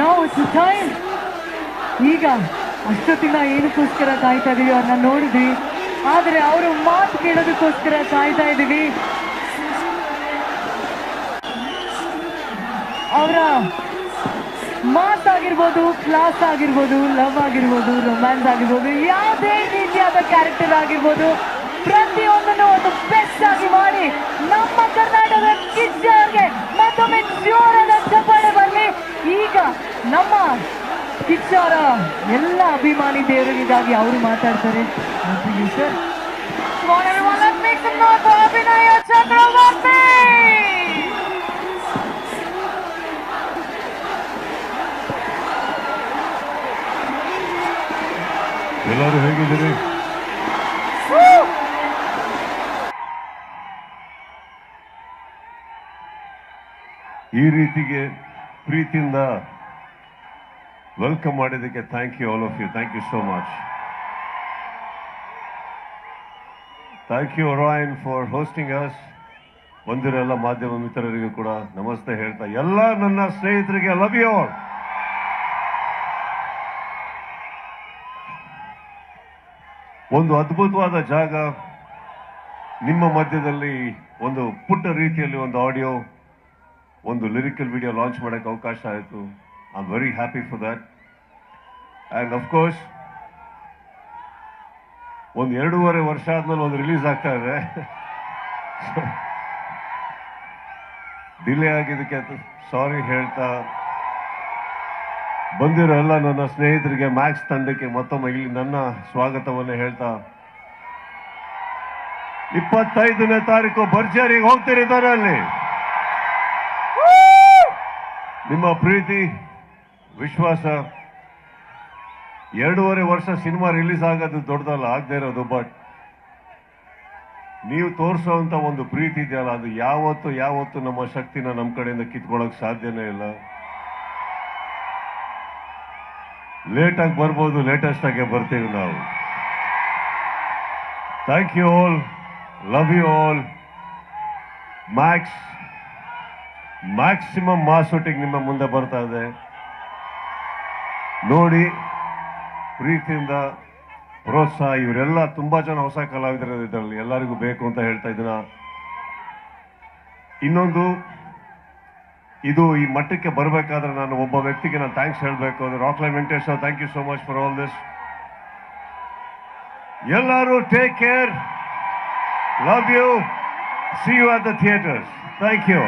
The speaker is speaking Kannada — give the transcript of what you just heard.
Now it's the time. ಈಗ ಅಷ್ಟೊತ್ತಿನ ಏನಕ್ಕೋಸ್ಕರ ಕಾಯ್ತಾ ಇದೀವಿ ಅವ್ರನ್ನ ನೋಡಿದ್ವಿ, ಆದರೆ ಅವರು ಮಾತು ಕೇಳೋದಕ್ಕೋಸ್ಕರ ಕಾಯ್ತಾ ಇದೀವಿ. ಅವರ ಮಾತಾಗಿರ್ಬೋದು, ಕ್ಲಾಸ್ ಆಗಿರ್ಬೋದು, ಲವ್ ಆಗಿರ್ಬೋದು, ರೊಮ್ಯಾನ್ಸ್ ಆಗಿರ್ಬೋದು, ಯಾವುದೇ ರೀತಿಯಾದ ಕ್ಯಾರೆಕ್ಟರ್ ಆಗಿರ್ಬೋದು, ಪ್ರತಿಯೊಂದನ್ನು ಒಂದು ಬೆಸ್ಟ್ ಆಗಿ ಮಾಡಿ ನಮ್ಮ ಕರ್ನಾಟಕದ ಕಿಚ್ಚರ್ಗೆ ಮತ್ತೊಮ್ಮೆ ಜೋರಾದ ಚಪ್ಪಾಳೆ ಬರಲಿ. ಈಗ ನಮ್ಮ ಕಿಚ್ಚರ ಎಲ್ಲ ಅಭಿಮಾನಿ ದೇವರಿಗಾಗಿ ಅವರು ಮಾತಾಡ್ತಾರೆ. ಸರ್ ಅಭಿನಯ ಚಕ್ರವರ್ತಿ. ಎಲ್ಲರೂ ಹೇಗಿದ್ದೀರಿ? ಈ ರೀತಿಗೆ ಪ್ರೀತಿಯಿಂದ ವೆಲ್ಕಮ್ ಮಾಡಿದ್ದಕ್ಕೆ thank you all of you. Thank you so much. Thank you Ryan for hosting us. ಬಂದಿರೋ ಎಲ್ಲ ಮಾಧ್ಯಮ ಮಿತ್ರರಿಗೂ ಕೂಡ ನಮಸ್ತೆ ಹೇಳ್ತಾ, ಎಲ್ಲ ನನ್ನ ಸ್ನೇಹಿತರಿಗೆ ಲವ್ ಯು ಆಲ್. ಒಂದು ಅದ್ಭುತವಾದ ಜಾಗ ನಿಮ್ಮ ಮಧ್ಯದಲ್ಲಿ, ಒಂದು ಪುಟ್ಟ ರೀತಿಯಲ್ಲಿ ಒಂದು ಆಡಿಯೋ, ಒಂದು ಲಿರಿಕಲ್ ವಿಡಿಯೋ ಲಾಂಚ್ ಮಾಡೋಕ್ಕೆ ಅವಕಾಶ ಆಯಿತು. I am very happy for that. And of course ಒಂದು 2.5 ವರ್ಷ ಆದ್ಮೇಲೆ ಒಂದು ರಿಲೀಸ್ ಆಗ್ತಾ ಇದೆ. ಡಿಲೇ ಆಗಿದ್ದಕ್ಕೆ ಸಾರಿ ಹೇಳ್ತಾ, ಬಂದಿರೋ ಎಲ್ಲ ನನ್ನ ಸ್ನೇಹಿತರಿಗೆ, ಮ್ಯಾಕ್ಸ್ ತಂಡಕ್ಕೆ ಮತ್ತೊಮ್ಮೆ ಇಲ್ಲಿ ನನ್ನ ಸ್ವಾಗತವನ್ನು ಹೇಳ್ತಾ, 25ನೇ ತಾರೀಕು ಭರ್ಜರಿಗೆ ಹೋಗ್ತಿರಿದ್ದಾರೆ ಅಲ್ಲಿ. ನಿಮ್ಮ ಪ್ರೀತಿ, ವಿಶ್ವಾಸ, 2.5 ವರ್ಷ ಸಿನಿಮಾ ರಿಲೀಸ್ ಆಗೋದು ದೊಡ್ಡದಲ್ಲ, ಆಗದೆ ಇರೋದು. ಬಟ್ ನೀವು ತೋರಿಸೋಂಥ ಒಂದು ಪ್ರೀತಿ ಇದೆಯಲ್ಲ, ಅದು ಯಾವತ್ತು ನಮ್ಮ ಶಕ್ತಿನ ನಮ್ಮ ಕಡೆಯಿಂದ ಕಿತ್ಕೊಳ್ಳೋಕೆ ಸಾಧ್ಯನೇ ಇಲ್ಲ. ಲೇಟಾಗಿ ಬರ್ಬೋದು, ಲೇಟೆಸ್ಟ್ ಆಗಿ ಬರ್ತೀವಿ ನಾವು. Thank you all, love you all. Maximum mass shooting ನಿಮ್ಮ ಮುಂದೆ ಬರ್ತಾ ಇದೆ ನೋಡಿ. ಪ್ರೀತಿಯಿಂದ ಪ್ರೋತ್ಸಾಹ. ಇವರೆಲ್ಲ ತುಂಬಾ ಜನ ಹೊಸ ಕಲಾವಿದರು ಇದರಲ್ಲಿ, ಎಲ್ಲರಿಗೂ ಬೇಕು ಅಂತ ಹೇಳ್ತಾ ಇದ್ದೀನ. ಇನ್ನೊಂದು, ಇದು ಈ ಮಟ್ಟಕ್ಕೆ ಬರಬೇಕಾದ್ರೆ ನಾನು ಒಬ್ಬ ವ್ಯಕ್ತಿಗೆ ನಾನು ಥ್ಯಾಂಕ್ಸ್ ಹೇಳಬೇಕು. ಅದು Rockline Venkatesh. Thank you so much for all this. ಎಲ್ಲರೂ take care, love you, see you at the theatres. Thank you.